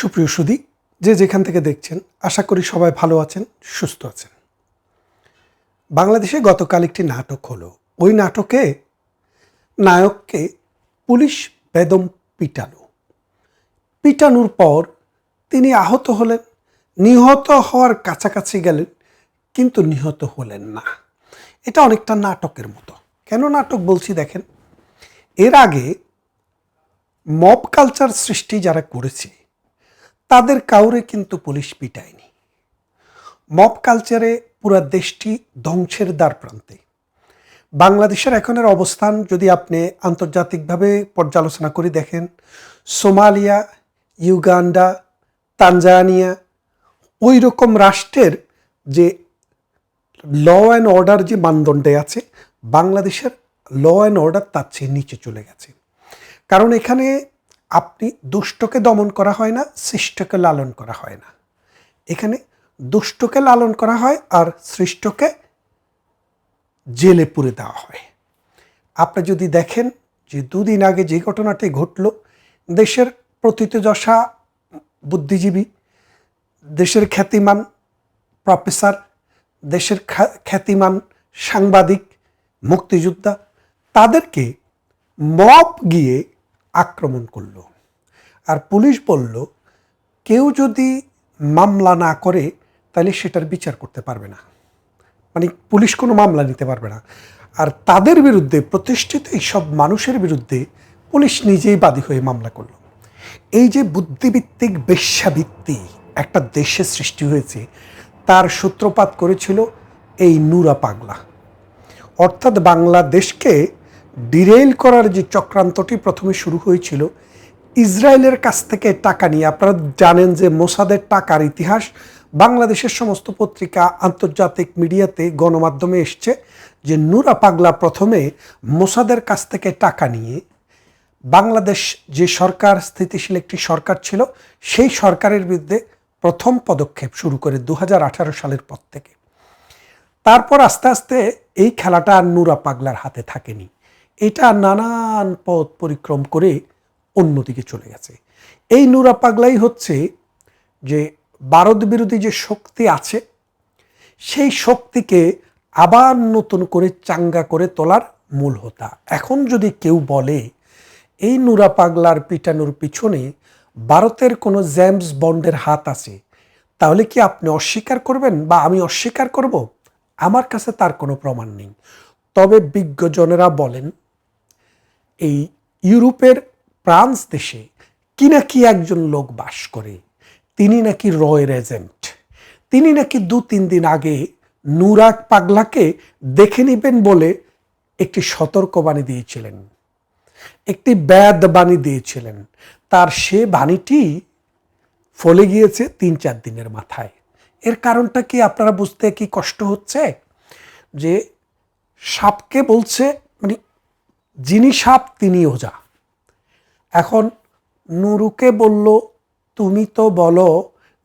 সুপ্রিয় সুধী, যে যেখান থেকে দেখছেন আশা করি সবাই ভালো আছেন, সুস্থ আছেন। বাংলাদেশে গতকাল একটি নাটক হলো। ওই নাটকে নায়ককে পুলিশ বেদম পিটানোর পর তিনি আহত হলেন, নিহত হওয়ার কাছাকাছি গেলেন, কিন্তু নিহত হলেন না। এটা অনেকটা নাটকের মতো। কেন নাটক বলছি দেখেন, এর আগে মব কালচার সৃষ্টি যারা করেছে তাদের কাউরে কিন্তু পুলিশ পিটায়নি। মব কালচারে পুরো দেশটি ধ্বংসের দ্বার প্রান্তে। বাংলাদেশের এখনের অবস্থান যদি আপনি আন্তর্জাতিকভাবে পর্যালোচনা করে দেখেন, সোমালিয়া, ইউগান্ডা, তানজানিয়া, ওই রকম রাষ্ট্রের যে ল অ্যান্ড অর্ডার যে মানদণ্ডে আছে, বাংলাদেশের ল অ্যান্ড অর্ডার তার চেয়ে নিচে চলে গেছে। কারণ এখানে আপনি দুষ্টকে দমন করা হয় না, সৃষ্টকে লালন করা হয় না। এখানে দুষ্টকে লালন করা হয় আর সৃষ্টকে জেলে পুরে দেওয়া হয়। আপনি যদি দেখেন যে দুদিন আগে যে ঘটনাটি ঘটল, দেশের প্রথিতযশা বুদ্ধিজীবী, দেশের খ্যাতিমান প্রফেসর, দেশের খ্যাতিমান সাংবাদিক, মুক্তিযোদ্ধা, তাদেরকে মব গিয়ে আক্রমণ করল। আর পুলিশ বলল কেউ যদি মামলা না করে তাহলে সেটার বিচার করতে পারবে না, মানে পুলিশ কোনো মামলা নিতে পারবে না। আর তাদের বিরুদ্ধে, প্রতিষ্ঠিত এইসব মানুষের বিরুদ্ধে পুলিশ নিজেই বাদী হয়ে মামলা করল। এই যে বুদ্ধিভিত্তিক বেশ্যাভিত্তি একটা দেশে সৃষ্টি হয়েছে, তার সূত্রপাত করেছিল এই নুরা পাগলা। অর্থাৎ বাংলাদেশকে ডিরেইল করার যে চক্রান্তটি প্রথমে শুরু হয়েছিল ইসরায়েলের কাছ থেকে টাকা নিয়ে। আপনারা জানেন যে মোসাদের টাকার ইতিহাস বাংলাদেশের সমস্ত পত্রিকা, আন্তর্জাতিক মিডিয়াতে, গণমাধ্যমে এসছে যে নুরা পাগলা প্রথমে মোসাদের কাছ থেকে টাকা নিয়ে বাংলাদেশ যে সরকার, স্থিতিশীল একটি সরকার ছিল, সেই সরকারের বিরুদ্ধে প্রথম পদক্ষেপ শুরু করে 2018 সালের পর থেকে। তারপর আস্তে আস্তে এই খেলাটা আর নুরা পাগলার হাতে থাকেনি, এটা নানান পথ পরিক্রম করে অন্যদিকে চলে গেছে। এই নুরা পাগলাই হচ্ছে যে ভারত বিরোধী যে শক্তি আছে, সেই শক্তিকে আবার নতুন করে চাঙ্গা করে তোলার মূল হোতা। এখন যদি কেউ বলে এই নুরা পাগলার পিটানোর পিছনে ভারতের কোনো জেমস বন্ডের হাত আছে, তাহলে কি আপনি অস্বীকার করবেন বা আমি অস্বীকার করব? আমার কাছে তার কোনো প্রমাণ নেই। তবে বিজ্ঞজনেরা বলেন এই ইউরোপের ফ্রান্স দেশে কি নাকি একজন লোক বাস করে, তিনি নাকি রয়ের এজেন্ট। তিনি নাকি 2-3 দিন আগে নুরা পাগলাকে দেখে নেবেন বলে একটি সতর্কবাণী দিয়েছিলেন, একটি ব্যাদ বাণী দিয়েছিলেন। তার সে বাণীটি ফলে গিয়েছে 3-4 দিনের মাথায়। এর কারণটা কি আপনারা বুঝতে কি কষ্ট হচ্ছে? যে সাপকে বলছে, মানে যিনি সাপ তিনি ওঝা। এখন নুরুকে বলল তুমি তো বলো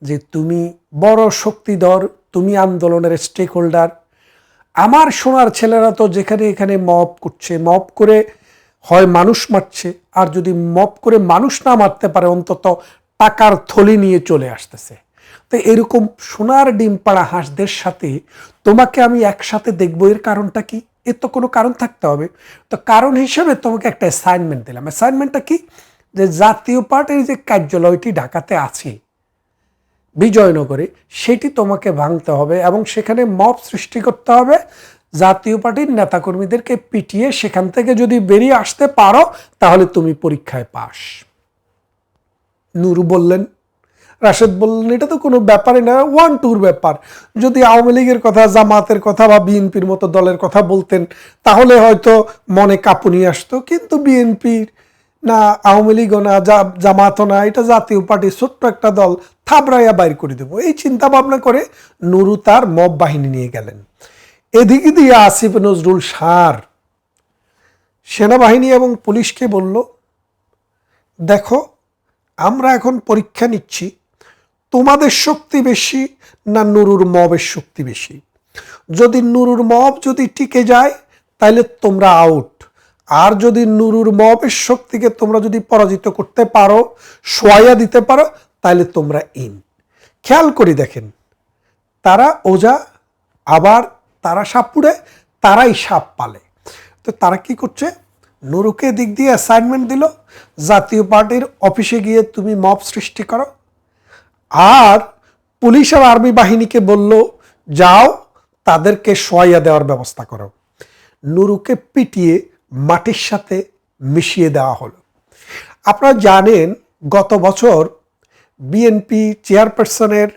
যে তুমি বড় শক্তিধর, তুমি আন্দোলনের স্টেক হোল্ডার। আমার সোনার ছেলেরা তো যেখানে এখানে মব করছে, মব করে হয় মানুষ মারছে, আর যদি মব করে মানুষ না মারতে পারে অন্তত টাকার থলি নিয়ে চলে আসতেছে। তো এরকম সোনার ডিম পাড়া হাঁসদের সাথে তোমাকে আমি একসাথে দেখবো, এর কারণটা কি? এর তো কোনো কারণ থাকতে হবে। তো কারণ হিসেবে তোমাকে একটা অ্যাসাইনমেন্ট দিলাম। অ্যাসাইনমেন্টটা কি? যে জাতীয় পার্টির যে কার্যালয়টি ঢাকাতে আছে বিজয়নগরে, সেটি তোমাকে ভাঙতে হবে এবং সেখানে মব সৃষ্টি করতে হবে। জাতীয় পার্টির নেতাকর্মীদেরকে পিটিয়ে সেখান থেকে যদি বেরিয়ে আসতে পারো তাহলে তুমি পরীক্ষায় পাস। নুরু বললেন, রাশেদ বললেন এটা তো কোনো ব্যাপারই না, 1-2 ব্যাপার। যদি আওয়ামী লীগের কথা, জামাতের কথা বা বিএনপির মতো দলের কথা বলতেন তাহলে হয়তো মনে কাঁপুনি আসতো, কিন্তু বিএনপির না, আওয়ামী লীগও না, জামাতও না, এটা জাতীয় পার্টি, ছোট্ট একটা দল, থাবড়াইয়া বাইর করে দেবো, এই চিন্তা ভাবনা করে নুরু তার মব বাহিনী নিয়ে গেলেন। এদিকে দিয়ে আসিফ নজরুল সার সেনাবাহিনী এবং পুলিশকে বলল, দেখো আমরা এখন পরীক্ষা নিচ্ছি তোমাদের শক্তি বেশি না নুরুর মবের শক্তি বেশি। যদি নুরুর মব যদি টিকে যায় তাহলে তোমরা আউট, আর যদি নুরুর মবের শক্তিকে তোমরা যদি পরাজিত করতে পারো, সোয়াইয়া দিতে পারো, তাহলে তোমরা ইন। খেয়াল করে দেখেন, তারা ওজা, আবার তারা সাপ পুড়ে, তারাই সাপ পালে। তো তারা কি করছে, নুরুকে দিক দিয়ে অ্যাসাইনমেন্ট দিল, জাতীয় পার্টির অফিসে গিয়ে তুমি মব সৃষ্টি করো, আর পুলিশ আর আর্মি বাহিনীকে বলল যাও তাদেরকে সহায়তা দেওয়ার ব্যবস্থা করো। নুরুকে পিটিয়ে মাটির সাথে মিশিয়ে দেওয়া হলো। আপনারা জানেন গত বছর বিএনপি চেয়ারপারসনের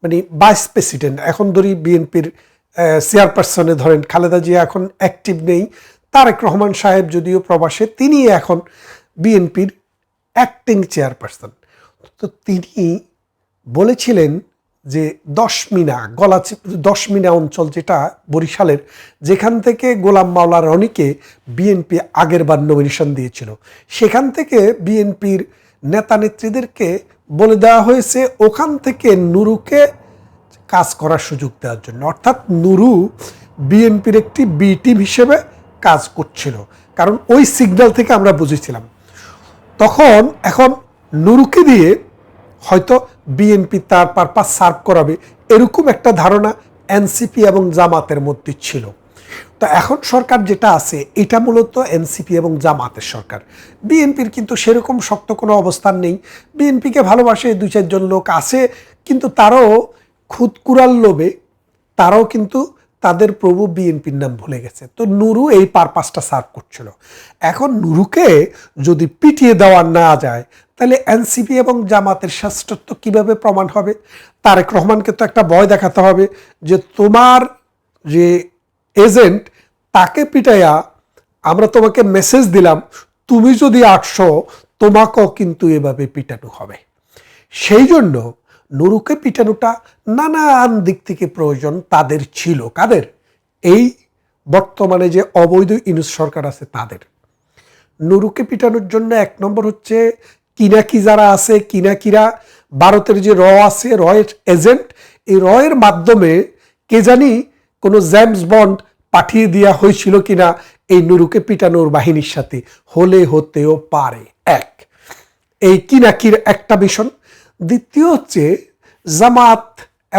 মানে ভাইস প্রেসিডেন্ট, এখন ধরি বিএনপির চেয়ারপারসনে ধরেন খালেদা জিয়া এখন অ্যাক্টিভ নেই, তারেক রহমান সাহেব যদিও প্রবাসে, তিনি এখন বিএনপির অ্যাক্টিং চেয়ারপারসন। তো তিনি বলেছিলেন যে 10 মিনা অঞ্চল, যেটা বরিশালের, যেখান থেকে গোলাম মাওলা রনিকে বিএনপি আগেরবার নমিনেশন দিয়েছিল, সেখান থেকে বিএনপির নেতা নেত্রীদেরকে বলে দেওয়া হয়েছে ওখান থেকে নুরুকে কাজ করার সুযোগ দেওয়ার জন্য। অর্থাৎ নুরু বিএনপির একটি বি টিম হিসেবে কাজ করছিল, কারণ ওই সিগন্যাল থেকে আমরা বুঝেছিলাম। তখন এখন নুরুকে দিয়ে হয়তো বিএনপি তার পারপাস সার্ভ করাবে, এরকম একটা ধারণা এনসিপি এবং জামাতের মধ্যে ছিল। তো এখন সরকার যেটা আছে এটা মূলত এনসিপি এবং জামাতের সরকার। বিএনপির কিন্তু সেরকম শক্ত কোনো অবস্থান নেই। বিএনপিকে ভালোবাসে 2-4 জন লোক আছে, কিন্তু তারাও খুদকুড়ার লোভে তারাও কিন্তু তাদের প্রভু বিএনপির নাম ভুলে গেছে। তো নুরু এই পারপাসটা সার্ভ করছিল। এখন নুরুকে যদি পিটিয়ে দেওয়া না যায়, তাহলে এনসিপি এবং জামাতের শ্রেষ্ঠত্ব কিভাবে প্রমাণ হবে? তারেক রহমানকে তো একটা ভয় দেখাতে হবে যে তোমার যে এজেন্ট তাকে পিটাইয়া আমরা তোমাকে মেসেজ দিলাম, তুমি যদি 800 তোমাকেও কিন্তু এভাবে পিটানো হবে। সেই জন্য নুরুকে পিটানোটা নানান দিক থেকে প্রয়োজন তাদের ছিল। কাদের? এই বর্তমানে যে অবৈধ ইউনূস সরকার আছে তাদের। নুরুকে পিটানোর জন্য 1 নম্বর হচ্ছে কিনাকি যারা আছে, কিনাকিরা ভারতের যে আছে, রয়ের এজেন্ট, এই রয়ের মাধ্যমে কে জানি কোনো জেমস বন্ড পাঠিয়ে দেওয়া হয়েছিল কিনা এই নুরুকে পিটানোর বাহিনীর সাথে, হতেও পারে। এই কিনাকির একটা মিশন। দ্বিতীয় হচ্ছে জামাত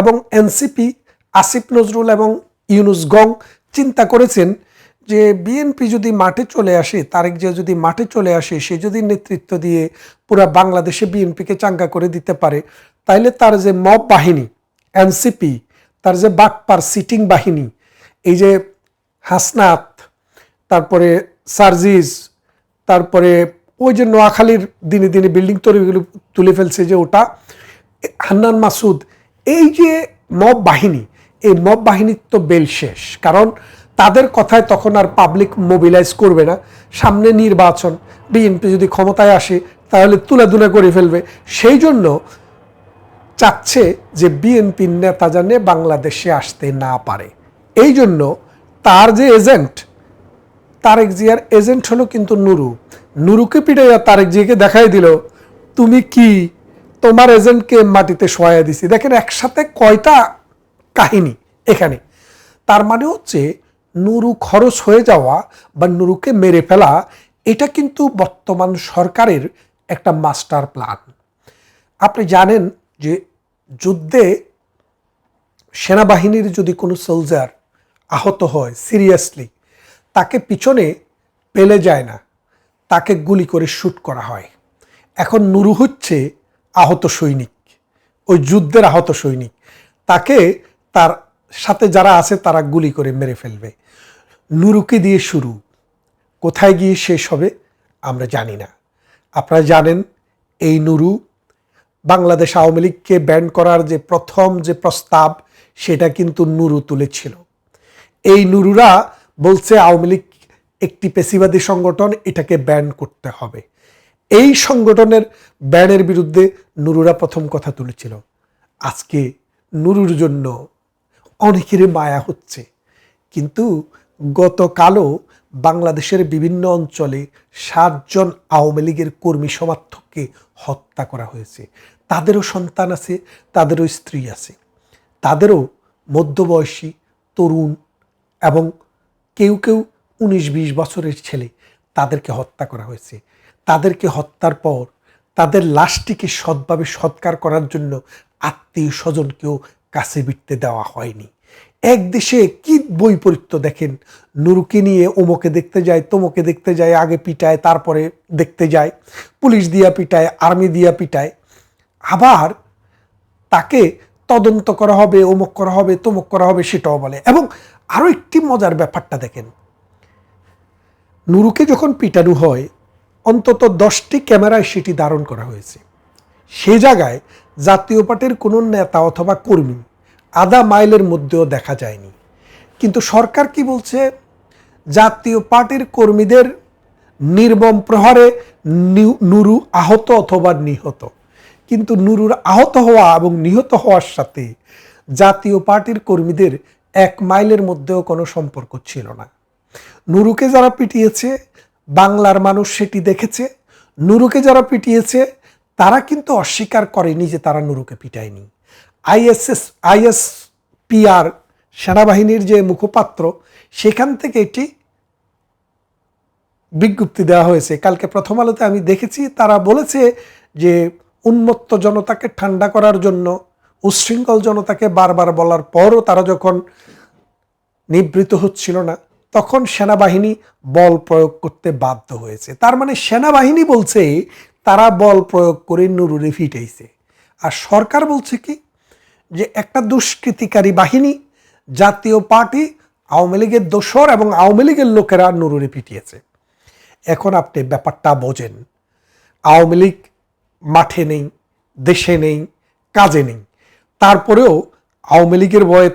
এবং এনসিপি, আসিফ নজরুল এবং ইউনূস গং চিন্তা করেছেন যে বিএনপি যদি মাঠে চলে আসে, তারেক জিয়া যদি মাঠে চলে আসে, সে যদি নেতৃত্ব দিয়ে পুরা বাংলাদেশে বিএনপিকে চাঙ্গা করে দিতে পারে, তাইলে তার যে মব বাহিনী এনসিপি, তার যে বাটপার সিটিং বাহিনী, এই যে হাসনাত, তারপরে সার্জিস, তারপরে ওই যে নোয়াখালীর দিনে দিনে বিল্ডিং তৈরিগুলো তুলে ফেলছে যে ওটা, হান্নান মাসুদ, এই যে মব বাহিনী, এই মব বাহিনীর তো বেল শেষ। কারণ তাদের কথায় তখন আর পাবলিক মোবিলাইজ করবে না। সামনে নির্বাচন, বিএনপি যদি ক্ষমতায় আসে তাহলে তুলাধুলা করে ফেলবে। সেই জন্য চাচ্ছে যে বিএনপির নেতা জানে বাংলাদেশে আসতে না পারে। এই জন্য তার যে এজেন্ট, তারেক জিয়ার এজেন্ট হলো কিন্তু নুরু। নুরুকে পিটাইয়া তারেক জিয়াকে দেখাই দিল তুমি কি, তোমার এজেন্টকে মাটিতে শোয়া দিছি। দেখেন একসাথে কয়টা কাহিনী এখানে। তার মানে হচ্ছে নুরু খরচ হয়ে যাওয়া বা নুরুকে মেরে ফেলা, এটা কিন্তু বর্তমান সরকারের একটা মাস্টার প্ল্যান। আপনি জানেন যে যুদ্ধে সেনাবাহিনীর যদি কোনো সোলজার আহত হয় সিরিয়াসলি, তাকে পিছনে পেলে যায় না, তাকে গুলি করে শ্যুট করা হয়। এখন নুরু হচ্ছে আহত সৈনিক, ওই যুদ্ধের আহত সৈনিক, তাকে তার সাথে যারা আছে তারা গুলি করে মেরে ফেলবে। নুরুকে দিয়ে শুরু, কোথায় গিয়ে শেষ হবে আমরা জানি না। আপনারা জানেন এই নুরু বাংলাদেশ আওয়ামী লীগকে ব্যান করার যে প্রথম যে প্রস্তাব, সেটা কিন্তু নুরু তুলেছিল। এই নুরুরা বলছে আওয়ামী লীগ একটি পেশিবাদী সংগঠন, এটাকে ব্যান করতে হবে। এই সংগঠনের ব্যানের বিরুদ্ধে নুরুরা প্রথম কথা তুলেছিল। আজকে নুরুর জন্য অনেকেরই মায়া হচ্ছে, কিন্তু গতকালও বাংলাদেশের বিভিন্ন অঞ্চলে 7 জন আওয়ামী লীগের কর্মী সমর্থককে হত্যা করা হয়েছে। তাদেরও সন্তান আছে, তাদেরও স্ত্রী আছে, তাদেরও মধ্যবয়সী তরুণ এবং কেউ কেউ 19-20 বছরের ছেলে, তাদেরকে হত্যা করা হয়েছে। তাদেরকে হত্যার পর তাদের লাশটিকে সৎভাবে সৎকার করার জন্য আত্মীয় স্বজনকেও কাছে ভিড়তে দেওয়া হয়নি। এক দেশে কি বৈপরীত্য দেখেন, নুরুকে নিয়ে ওমকে দেখতে যায়, তোমকে দেখতে যায়, আগে পিটায়, তারপরে দেখতে যায়, পুলিশ দিয়া পিটায়, আর্মি দিয়া পিটায়, আবার তাকে তদন্ত করা হবে, অমুক করা হবে, তমুক করা হবে সেটাও বলে। এবং আরও একটি মজার ব্যাপারটা দেখেন, নুরুকে যখন পিটানো হয় অন্তত 10টি ক্যামেরায় সেটি ধারণ করা হয়েছে। সে জায়গায় জাতীয় পার্টির কোনো নেতা অথবা কর্মী আধা মাইলের মধ্যেও দেখা যায়নি। কিন্তু সরকার কি বলছে, জাতীয় পার্টির কর্মীদের নির্মম প্রহারে নুরু আহত অথবা নিহত। কিন্তু নুরুর আহত হওয়া এবং নিহত হওয়ার সাথে জাতীয় পার্টির কর্মীদের 1 মাইলের মধ্যেও কোনো সম্পর্ক ছিল না। নুরুকে যারা পিটিয়েছে বাংলার মানুষ সেটি দেখেছে। নুরুকে যারা পিটিয়েছে তারা কিন্তু অস্বীকার করেনি যে তারা নুরুকে পিটায়নি। আইএসপিআর সেনাবাহিনীর যে মুখপাত্র, সেখান থেকে এটি বিজ্ঞপ্তি দেওয়া হয়েছে। কালকে প্রথম আলোতে আমি দেখেছি, তারা বলেছে যে উন্মত্ত জনতাকে ঠান্ডা করার জন্য, উচ্ছৃঙ্খল জনতাকে বারবার বলার পরও তারা যখন নিবৃত হচ্ছিল না, তখন সেনাবাহিনী বল প্রয়োগ করতে বাধ্য হয়েছে। তার মানে সেনাবাহিনী বলছে তারা বল প্রয়োগ করে নুরুরে ফিটাইছে। আর সরকার বলছে কি, যে একটা দুষ্কৃতিকারী বাহিনী, জাতীয় পার্টি, আওয়ামী লীগের দোসর এবং আওয়ামী লীগের লোকেরা নুরুরে পিটিয়েছে। এখন আপনি ব্যাপারটা বোঝেন, আওয়ামী লীগ মাঠে নেই, দেশে নেই, কাজে নেই, তারপরেও আওয়ামী লীগের ভয়ে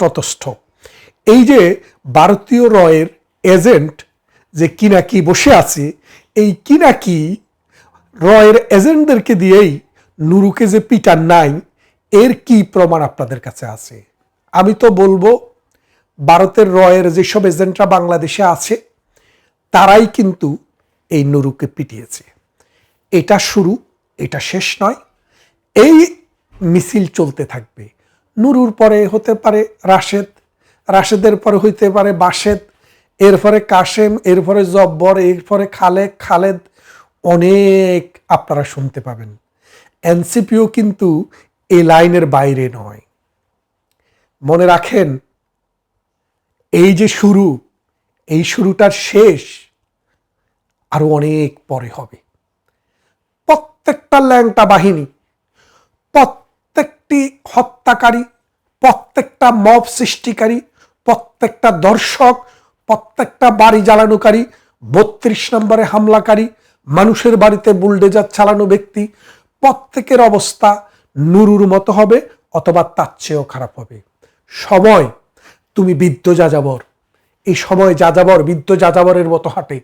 ততস্থ। এই যে ভারতীয় রয়ের এজেন্ট যে কিনাকি বসে আছে, এই কিনাকি রয়ের এজেন্টদেরকে দিয়েই নুরুকে যে পিটার নাই, এর কি প্রমাণ আপনাদের কাছে আছে? আমি তো বলবো ভারতের রয়ের যেসব এজেন্টরা বাংলাদেশে আছে তারাই কিন্তু এই নুরুকে পিটিয়েছে। এটা শুরু, এটা শেষ নয়। এই মিছিল চলতে থাকবে। নুরুর পরে হতে পারে রাশেদ, রাশেদের পরে হইতে পারে বাসেদ, এরপরে কাশেম, এরপরে জব্বর, এরপরে খালেদ, অনেক আপনারা শুনতে পাবেন। এনসিপিও কিন্তু এই লাইনের বাইরে নয়। মনে রাখেন, এই যে শুরু, এই শুরুটার শেষ আরো অনেক পরে হবে। প্রত্যেকটা ল্যাংটা বাহিনী, প্রত্যেকটি হত্যাকারী, প্রত্যেকটা মব সৃষ্টিকারী, প্রত্যেকটা দর্শক, প্রত্যেকটা বাড়ি জ্বালানোকারী, 32 নম্বরে হামলাকারী, মানুষের বাড়িতে বুলডেজার চালানো ব্যক্তি, প্রত্যেকের অবস্থা নুরুর মতো হবে অথবা তার চেয়েও খারাপ হবে। সময়, তুমি বৃদ্ধ যাযাবর, এই সময় যাযাবর বৃদ্ধ যাযাবরের মতো হাঁটে,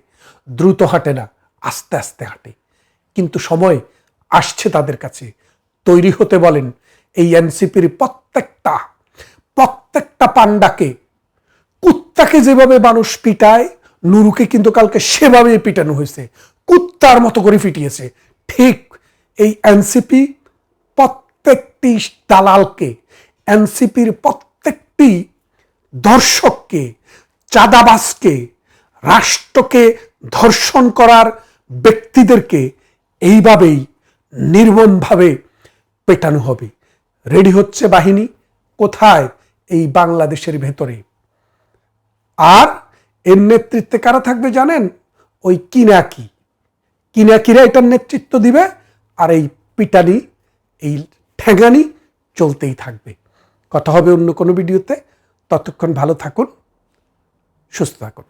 দ্রুত হাঁটে না, আস্তে আস্তে হাঁটে। কিন্তু সময় আসছে তাদের কাছে, তৈরি হতে বলেন। এই এনসিপির প্রত্যেকটা পান্ডাকে, কুত্তাকে যেভাবে মানুষ পিটায়, নুরুকে কিন্তু কালকে সেভাবে পিটানো হয়েছে, কুত্তার মতো করে পিটিয়েছে। ঠিক এই এনসিপি প্রত্যেকটি দালালকে, এনসিপির প্রত্যেকটি দর্শককে, চাঁদাবাজকে, রাষ্ট্রকে ধর্ষণ করার ব্যক্তিদেরকে এইভাবেই নির্মমভাবে পেটানো হবে। রেডি হচ্ছে বাহিনী। কোথায়? এই বাংলাদেশের ভেতরে। আর এর নেতৃত্বে কারা থাকবে জানেন? ওই কিনাকিরা এটার নেতৃত্ব দিবে। আর এই পিটানি, এই ঠ্যাঙানি চলতেই থাকবে। কথা হবে অন্য কোনো ভিডিওতে। ততক্ষণ ভালো থাকুন, সুস্থ থাকুন।